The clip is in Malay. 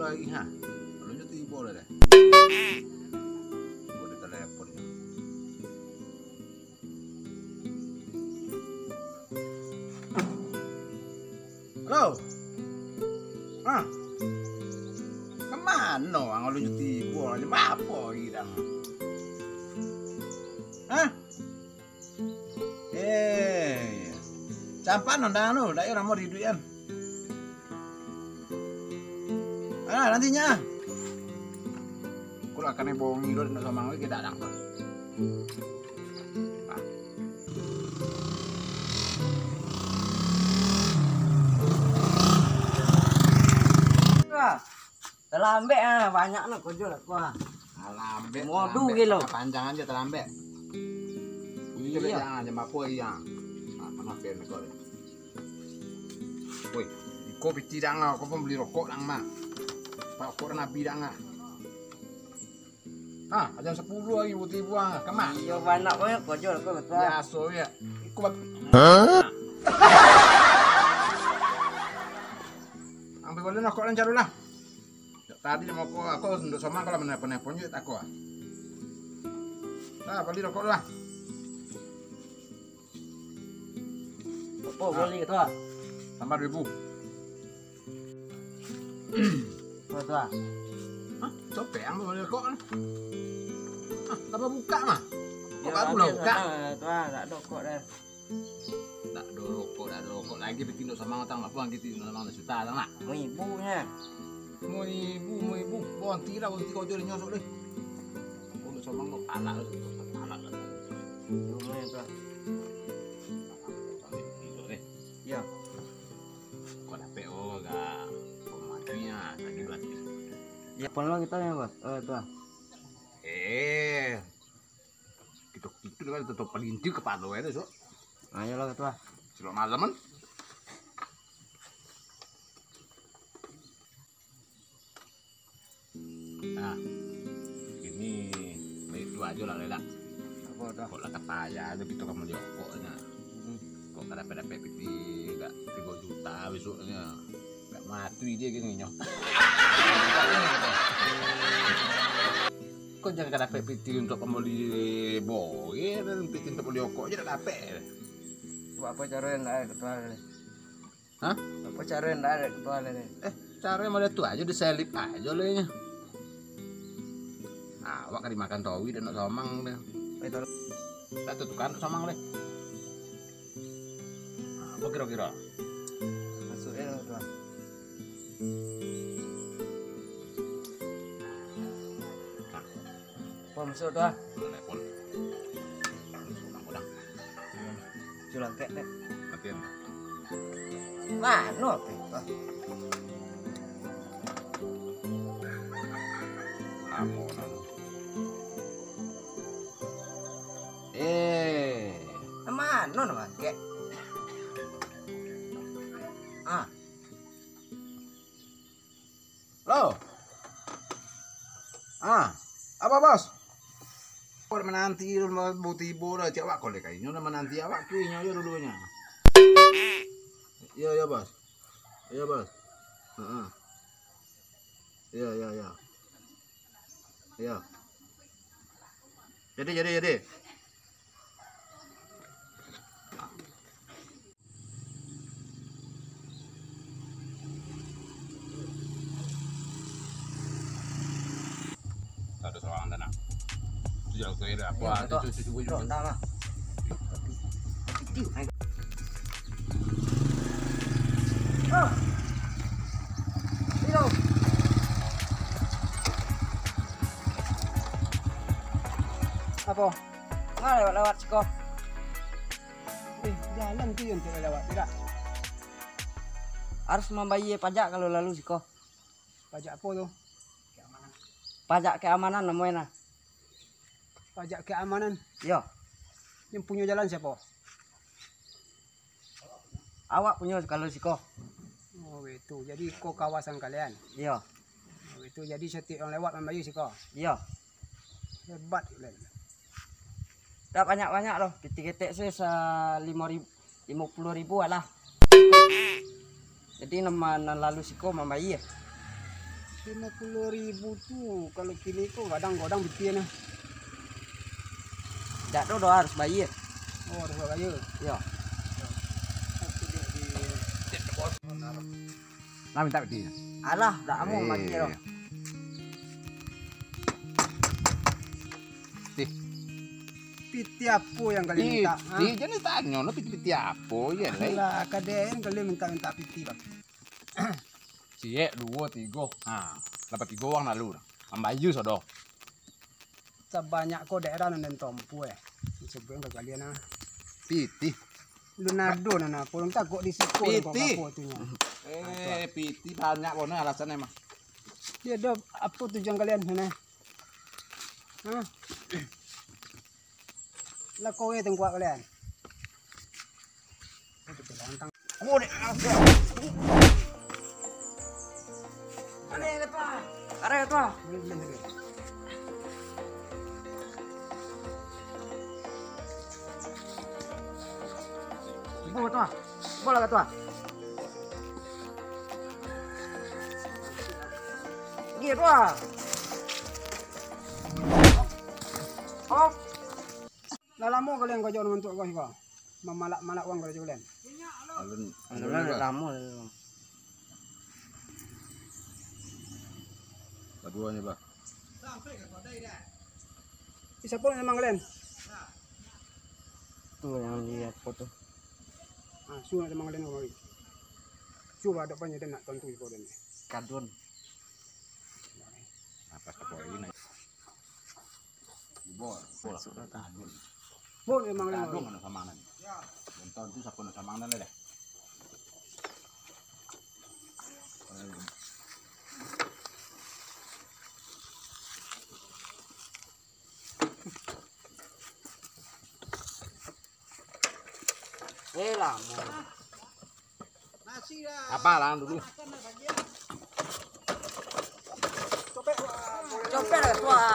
lagi ha. Kalau nyuti boleh deh. Boleh telepon. Halo. Ah. Kemana kalau nyuti boleh apa gidang? Hah? Campan nonda anu, daerah mau diduian. Nantinya. Kalau akan bohongi lo dengan sama lagi tidak ada. Terlambe banyak nak kau jual kuah. Terlambe. Modu kilo. Panjang aja terlambe. Ini juga jangan jam apa iya. Mana pen kau? Woi, kopi tidak ngah, kau pun beli rokok lang mah. Pak kok nabi dah ngah. Jam 10 lagi buti buang. Kemana? Iya banyak banyak kau jual kau betul. Ya so ya. Iku bak. Ambil boleh rokok lan caru lah. Tadi mau aku untuk sama kalau menelpon juga tak aku. Beli rokok lah. Oh boleh gitu Tambah 1000. Betul. Copek ang boleh rokok. Tambah buka mah. Kok baru lah buka. Tuh, tak ada rokok dah. Tak ada rokok lagi bertindak sama orang tak puang gitu sama juta lah. Mau ibunya. Mau ibu, bonti kau jual nyosok deh. Kau nak sama kau anak lah. Rumah tu. Ya. Kau dah PO gak? Kau matinya tadi buat. Ya pun kita ya bos. Tuh. Itu kan tutup pelintir kepala itu so. Ayo lah tuh. Selamat malam kan? Nah, ini itu aja lah Lela. Apa tuh? Kok lah kata ya, begitu kamu diokoknya. Kok kada pada PPT enggak 3 juta besoknya. Enggak mati dia gini nyok. Kok jangan kada PPT untuk pembeli boy, dan PPT untuk beli okok aja tak dapat. Apa cara yang ada ketua le? Hah? Apa cara yang ada ketua le? Caranya malah tuh aja diselip aja lehnya. Awak kan dimakan towi dan somang deh. Itu Tak tutukan somang deh. Apa kira-kira? masuknya tuh. Apa masuk tuh? Telepon. Udang. Jualan kek deh. Matiin. Mana apa? Amo. Mana nama kek? Halo. Apa bos? Kau menanti buti bola cewek kau le kayaknya udah menanti awak kayaknya aja dulunya. Iya bos. Iya bos. Iya. Iya. Jadi. Ada seorang dana. Sejauh ke area apa? Cucu. Ronda mah. Hilo. Apa? Nggak lewat siko. Jalan tuh yang tidak lewat tidak. Harus membayar pajak kalau lalu siko. Pajak apa tuh? Pajak keamanan namanya. Pajak keamanan. Yo, Yang punya jalan siapa? awak punya kalau siko. Oh itu. Jadi kau kawasan kalian. Yo, Oh itu. Jadi setiap orang lewat membayar sih kau. yo. Hebat kalian. Dah banyak loh. Ketik saya 50.000 lah. Jadi nama lalu siko membayar. 50.000 tuh kalau kini kok kadang-kadang bikin. Jak tuh doa harus bayar. Oh, ada kayu. Yo. Nah minta piti. Alah, dak among lagi loh. Piti apa yang kalian minta? Piti jadi tanya no piti apa ya le. Lah, kaden kalian minta piti bang. Cie 2 3. Ah, dapat 3 uang lalu. Ambayu sodo. Sebanyak kok daerah nan tompu sebenarnya ke kalian Piti. Lunado nana, polong takut di situ Piti. apa tunya. Piti banyak kono alasannya mah. Dia ada apa tujuan kalian nana? Hah? Lah kowe tengkuak kalian. Lantang. Mau deh. Ada ketua. Ada ketua. Ibu ketua. Bola ketua. Gitu ah. Oh. Lah lama kalian kau jauh untuk kau sih kau. Memalak uang kau kalian. Alun lama. Keduanya, Pak. Siapa memang kalian? Tuh yang lihat foto. Ah, suruh memang kalian kau. Coba ada banyak dan nak tentu kau dan. Kadun. Apa ini? Bol. Bon memang kalian. Kadung ana samanan. Ya. Bentar itu sakono samanan le. Lama. Nasi dah. Apa lah dulu? Copet. Copet ketua.